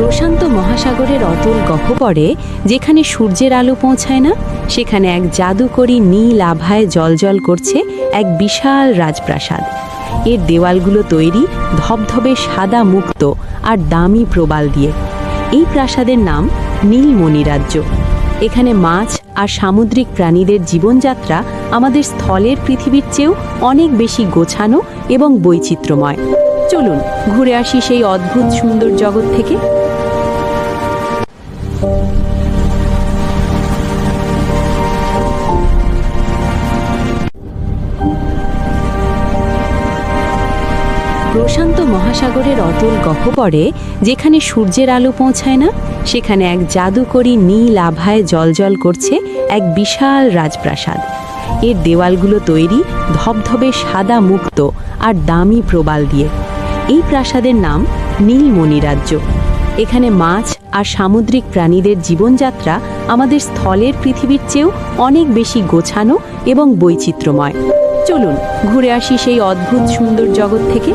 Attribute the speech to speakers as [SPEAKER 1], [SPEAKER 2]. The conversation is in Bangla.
[SPEAKER 1] প্রশান্ত মহাসাগরের অতল গহ্বরে যেখানে সূর্যের আলো পৌঁছায় না, সেখানে এক জাদুকরী নীল আভায় জ্বলজ্বল করছে এক বিশাল রাজপ্রাসাদ। এর দেওয়ালগুলো তৈরি ধবধবে সাদা মুক্ত আর দামি প্রবাল দিয়ে। এই প্রাসাদের নাম নীলমণি রাজ্য। এখানে মাছ আর সামুদ্রিক প্রাণীদের জীবনযাত্রা আমাদের স্থলের পৃথিবীর চেয়েও অনেক বেশি গোছানো এবং বৈচিত্র্যময়। চলুন ঘুরে আসি সেই অদ্ভুত সুন্দর জগৎ থেকে। প্রশান্ত মহাসাগরের অতল গহ্বরে যেখানে সূর্যের আলো পৌঁছায় না, সেখানে এক জাদুকরী নীল আভায় জ্বলজ্বল করছে এক বিশাল রাজপ্রাসাদ। এর দেওয়ালগুলো তৈরি ধবধবে সাদা মুক্ত আর দামি প্রবাল দিয়ে। এই প্রাসাদের নাম নীলমণি রাজ্য। এখানে মাছ আর সামুদ্রিক প্রাণীদের জীবনযাত্রা আমাদের স্থলের পৃথিবীর চেয়েও অনেক বেশি গোছানো এবং বৈচিত্র্যময়। চলুন ঘুরে আসি সেই অদ্ভুত সুন্দর জগৎ থেকে।